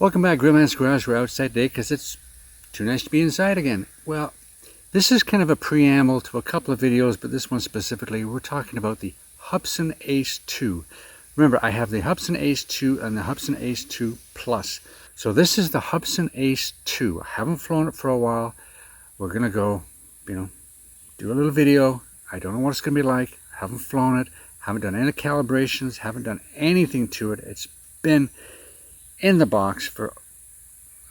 Welcome back, Grillman's Garage. We're outside today because it's too nice to be inside again. Well, this is kind of a preamble to a couple of videos, but this one specifically, we're talking about the Hubsan ACE 2. Remember, I have the Hubsan ACE 2 and the Hubsan ACE 2 Plus. So this is the Hubsan ACE 2. I haven't flown it for a while. We're going to go, do a little video. I don't know what it's going to be like. I haven't flown it. Haven't done any calibrations. Haven't done anything to it. It's been in the box for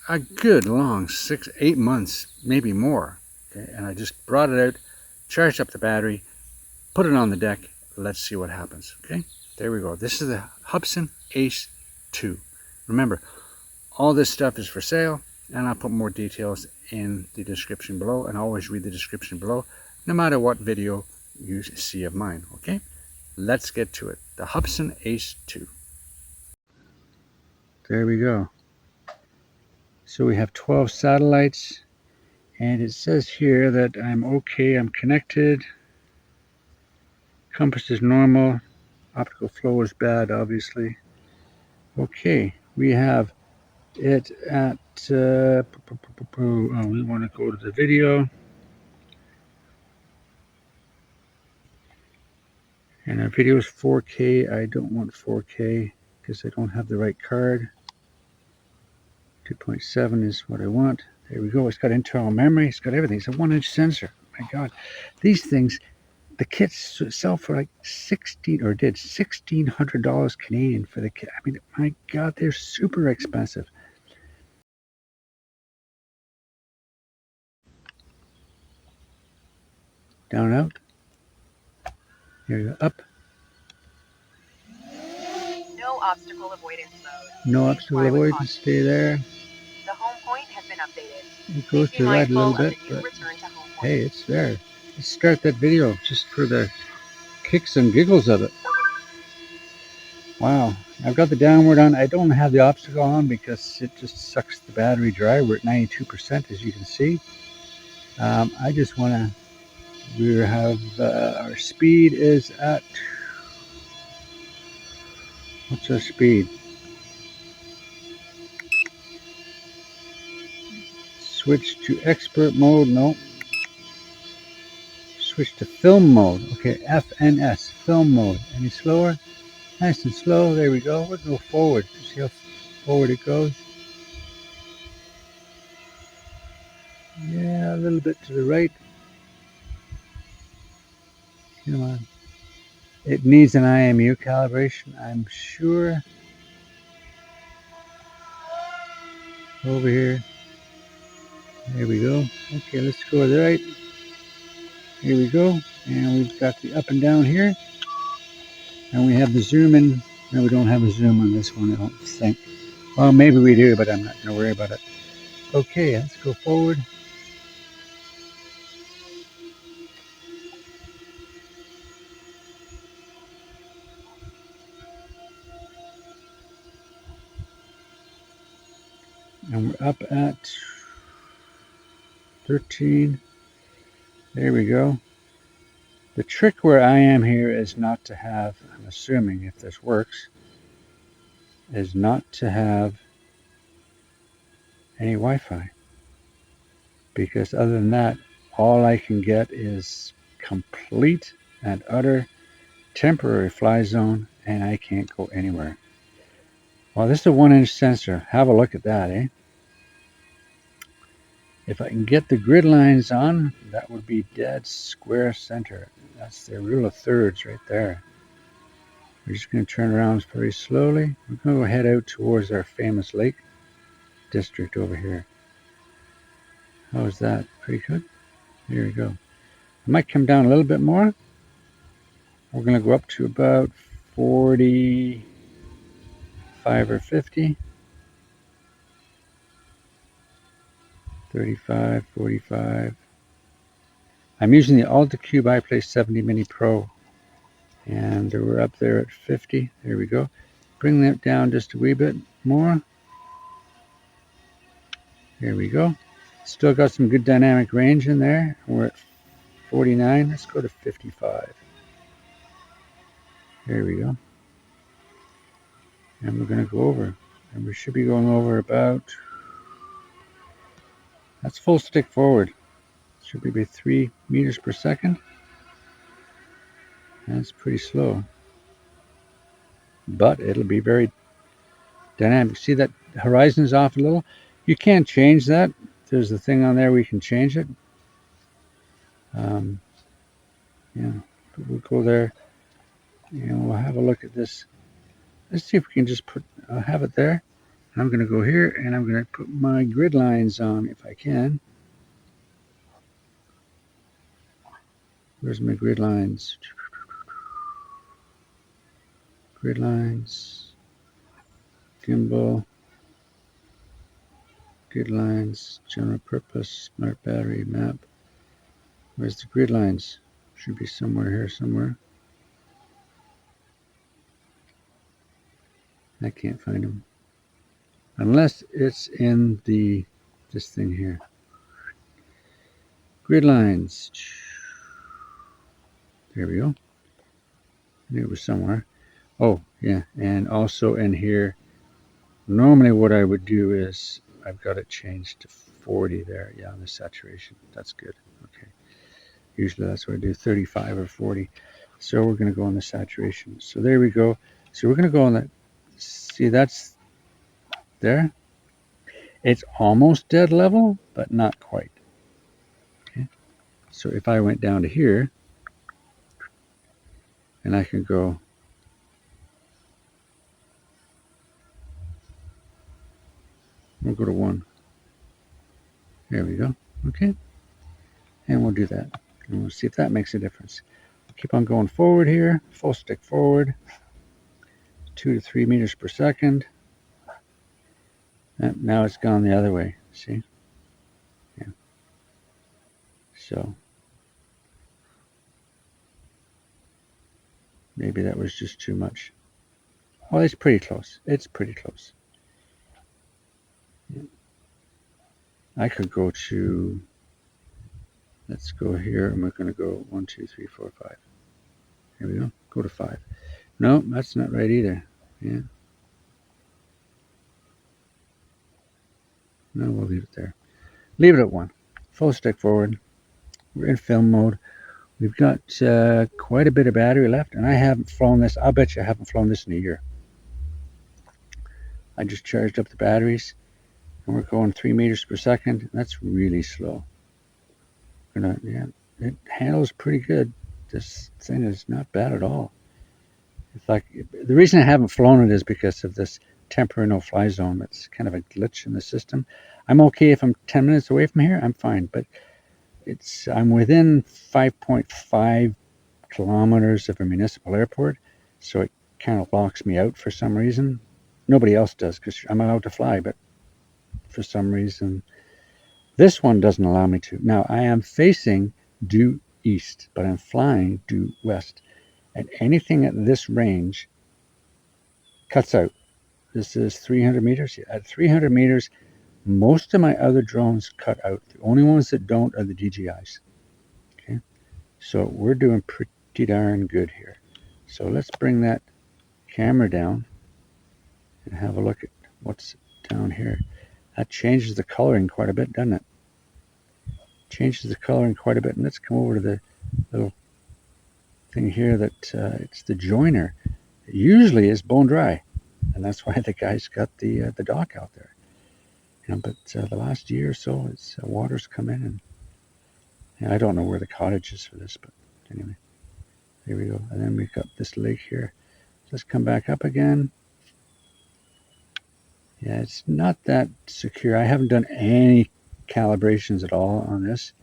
a good long 6-8 months, maybe more. Okay, and I just brought it out, charged up the battery, put it on the deck. Let's see what happens. Okay, there we go. This is the Hubsan ACE 2. Remember, all this stuff is for sale, and I'll put more details in the description below, and always read the description below, no matter what video you see of mine. Okay, let's get to it. The Hubsan ACE 2. There we go. So we have 12 satellites, and it says here that I'm okay, I'm connected. Compass is normal. Optical flow is bad, obviously. Okay, we have it at, we want to go to the video. And our video is 4K. I don't want 4K because I don't have the right card. 2.7 is what I want. There we go. It's got internal memory. It's got everything. It's a 1-inch sensor. My God, these things, the kits sell for like $1,600 Canadian for the kit. I mean, my God, they're super expensive. Down, out. Here you go. Up. No obstacle avoidance mode. No obstacle avoidance. Stay there. The home point has been updated. It goes to the right a little bit, but hey, it's there. Let's start that video just for the kicks and giggles of it. Wow, I've got the downward on. I don't have the obstacle on because it just sucks the battery dry. We're at 92%, as you can see. I just want to, we have, our speed is at, what's our speed? Switch to expert mode, no. Switch to film mode. Okay, FNS, film mode. Any slower? Nice and slow. There we go. We'll go forward. See how forward it goes. Yeah, a little bit to the right. Come on. It needs an IMU calibration, I'm sure. Over here. There we go. Okay, let's go to the right. Here we go. And we've got the up and down here. And we have the zoom in. No, we don't have a zoom on this one, I don't think. Well, maybe we do, but I'm not going to worry about it. Okay, let's go forward. And we're up at 13. There we go. The trick where I am here is not to have, I'm assuming if this works, is not to have any Wi-Fi. Because other than that, all I can get is complete and utter temporary fly zone, and I can't go anywhere. Well, this is a 1-inch sensor. Have a look at that, eh? If I can get the grid lines on, that would be dead square center. That's the rule of thirds right there. We're just going to turn around very slowly. We're going to head out towards our famous lake district over here. How is that? Pretty good. There we go. I might come down a little bit more. We're going to go up to about 45 or 50. 35, 45. I'm using the AltaCube iPlace 70 Mini Pro. And we're up there at 50. There we go. Bring that down just a wee bit more. There we go. Still got some good dynamic range in there. We're at 49. Let's go to 55. There we go. And we're going to go over. And we should be going over about, that's full stick forward. Should be 3 meters per second. That's pretty slow. But it'll be very dynamic. See that horizon's off a little? You can't change that. There's a thing on there we can change it. Yeah, but we'll go there and we'll have a look at this. Let's see if we can just have it there. I'm going to go here and I'm going to put my grid lines on if I can. Where's my grid lines? Grid lines, gimbal, grid lines, general purpose, smart battery, map. Where's the grid lines? Should be somewhere here somewhere. I can't find them. Unless it's in this thing here. Grid lines. There we go. I knew it was somewhere. Oh, yeah, and also in here, normally what I would do is I've got it changed to 40 there. Yeah, on the saturation. That's good. Okay. Usually that's what I do, 35 or 40. So we're going to go on the saturation. So there we go. So we're going to go on that. See, that's there. It's almost dead level, but not quite. Okay. So if I went down to here, and I can go, we'll go to 1. There we go. Okay. And we'll do that. And we'll see if that makes a difference. Keep on going forward here, full stick forward, 2 to 3 meters per second. And now it's gone the other way, see? Yeah. So maybe that was just too much. Well, it's pretty close. It's pretty close. Yeah. I could go to, let's go here, and we're going to go 1, 2, 3, 4, 5. Here we go. Go to 5. No, that's not right either. Yeah. No, we'll leave it there. Leave it at 1. Full stick forward. We're in film mode. We've got quite a bit of battery left, and I haven't flown this. I'll bet you I haven't flown this in a year. I just charged up the batteries, and we're going 3 meters per second. That's really slow. Yeah, it handles pretty good. This thing is not bad at all. It's like, the reason I haven't flown it is because of this temporary no-fly zone. That's kind of a glitch in the system. I'm okay if I'm 10 minutes away from here. I'm fine, but I'm within 5.5 kilometers of a municipal airport, so it kind of locks me out for some reason. Nobody else does because I'm allowed to fly, but for some reason this one doesn't allow me to. Now I am facing due east, but I'm flying due west, and anything at this range cuts out. This is 300 meters. At 300 meters, most of my other drones cut out. The only ones that don't are the DJIs. Okay, so we're doing pretty darn good here. So let's bring that camera down and have a look at what's down here. That changes the coloring quite a bit, doesn't it? Changes the coloring quite a bit. And let's come over to the little thing here that it's the joiner. It usually is bone dry, and that's why the guy's got the dock out there. You know, but the last year or so, it's water's come in, and I don't know where the cottage is for this, but anyway, there we go. And then we've got this lake here. Let's come back up again. Yeah, it's not that secure. I haven't done any calibrations at all on this.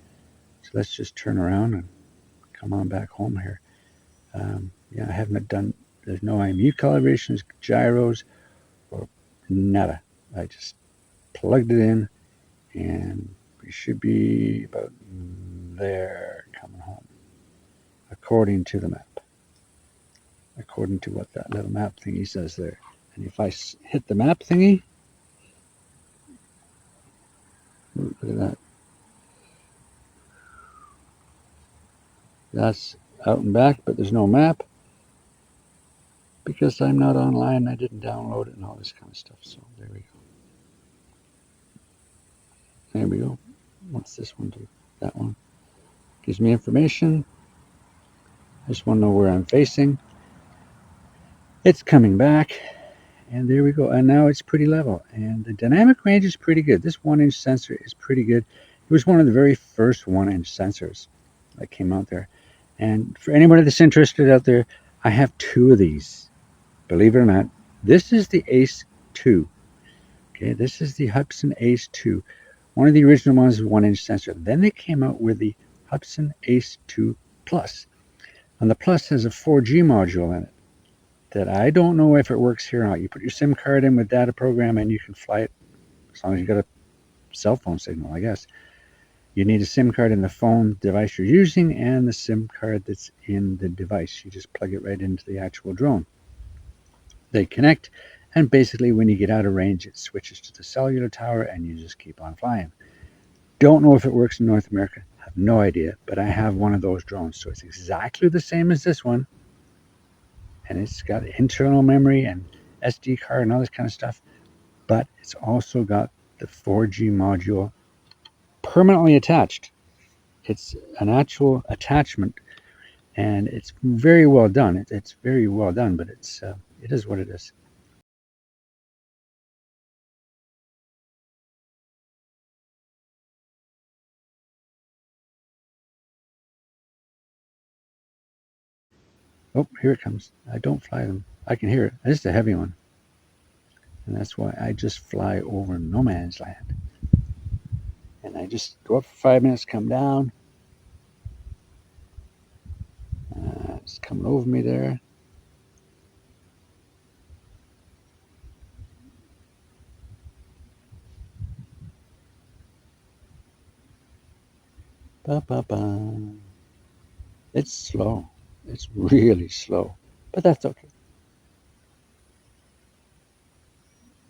So let's just turn around and come on back home here. Yeah, I haven't done, there's no IMU calibrations, gyros, or nada. I just plugged it in, and we should be about there coming home, according to the map. According to what that little map thingy says there. And if I hit the map thingy, ooh, look at that. That's out and back, but there's no map. because I'm not online. I didn't download it and all this kind of stuff. So there we go. There we go. What's this one do? That one gives me information. I just want to know where I'm facing. It's coming back, and there we go. And now it's pretty level, and the dynamic range is pretty good. This 1-inch sensor is pretty good. It was one of the very first 1-inch sensors that came out there. And for anybody that's interested out there, I have 2 of these. Believe it or not, this is the ACE 2. Okay, this is the Hubsan ACE 2. One of the original ones was 1-inch sensor. Then they came out with the Hubsan ACE 2 Plus. And the Plus has a 4G module in it that I don't know if it works here or not. You put your SIM card in with data program and you can fly it as long as you got a cell phone signal, I guess. You need a SIM card in the phone device you're using and the SIM card that's in the device. You just plug it right into the actual drone. They connect, and basically when you get out of range, it switches to the cellular tower and you just keep on flying. Don't know if it works in North America. Have no idea, but I have one of those drones, so it's exactly the same as this one, and it's got internal memory and SD card and all this kind of stuff, but it's also got the 4G module permanently attached. It's an actual attachment, and it's very well done. It's very well done, but it is what it is. Oh, here it comes. I don't fly them. I can hear it. This is a heavy one, and that's why I just fly over no man's land. And I just go up for 5 minutes, come down. It's coming over me there. Ba, ba, ba. It's slow. It's really slow, but that's okay.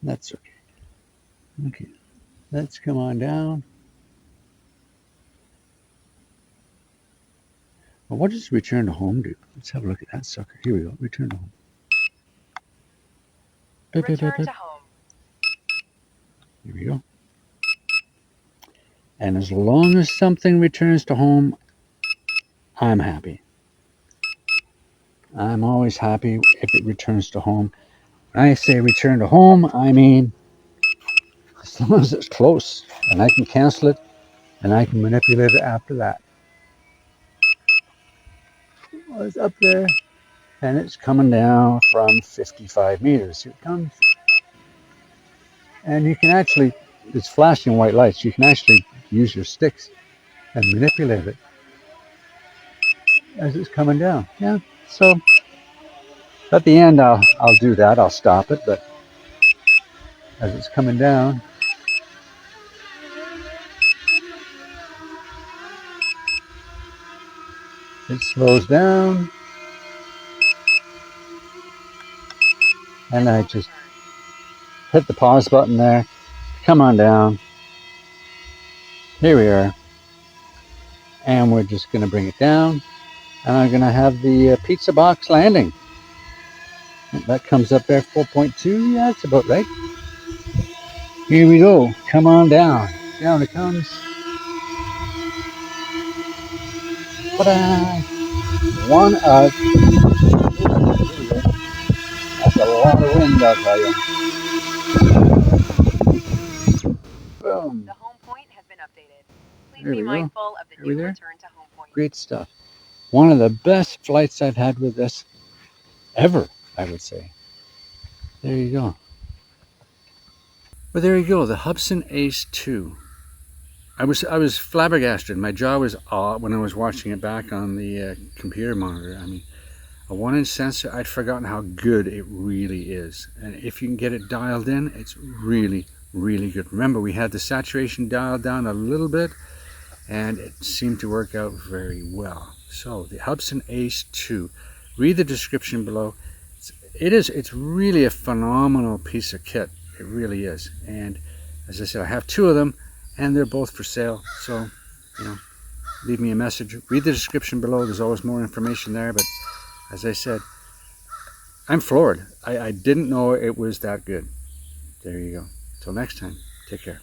That's okay. Okay, let's come on down. Well, what does return to home do? Let's have a look at that sucker. Here we go. Return to home. Beep, beep, beep, Return beep. to home. Here we go. And as long as something returns to home, I'm happy. I'm always happy if it returns to home. When I say return to home, I mean as long as it's close and I can cancel it and I can manipulate it after that. Well, it's up there and it's coming down from 55 meters. Here it comes. And you can actually, it's flashing white lights. You can actually use your sticks and manipulate it as it's coming down. Yeah, so at the end I'll do that. I'll stop it, but as it's coming down, it slows down, and I just hit the pause button there. Come on down. Here we are, and we're just going to bring it down, and I'm going to have the pizza box landing. That comes up there, 4.2. Yeah, that's about right. Here we go. Come on down. Down it comes. Ta-da! One of. That's a lot of wind, I'll tell you. Boom. The home point has been updated. Please There be we go. mindful of the Are we new there? return to home point. Great stuff. One of the best flights I've had with this ever, I would say. There you go. Well, there you go. The Hubsan ACE 2. I was flabbergasted. My jaw was awed when I was watching it back on the computer monitor. I mean, a 1-inch sensor, I'd forgotten how good it really is. And if you can get it dialed in, it's really, really good. Remember, we had the saturation dialed down a little bit, and it seemed to work out very well. So the Hubsan ACE 2. Read the description below. It's really a phenomenal piece of kit. It really is. And as I said, I have 2 of them, and they're both for sale. So, leave me a message. Read the description below. There's always more information there. But as I said, I'm floored. I didn't know it was that good. There you go. Till next time, take care.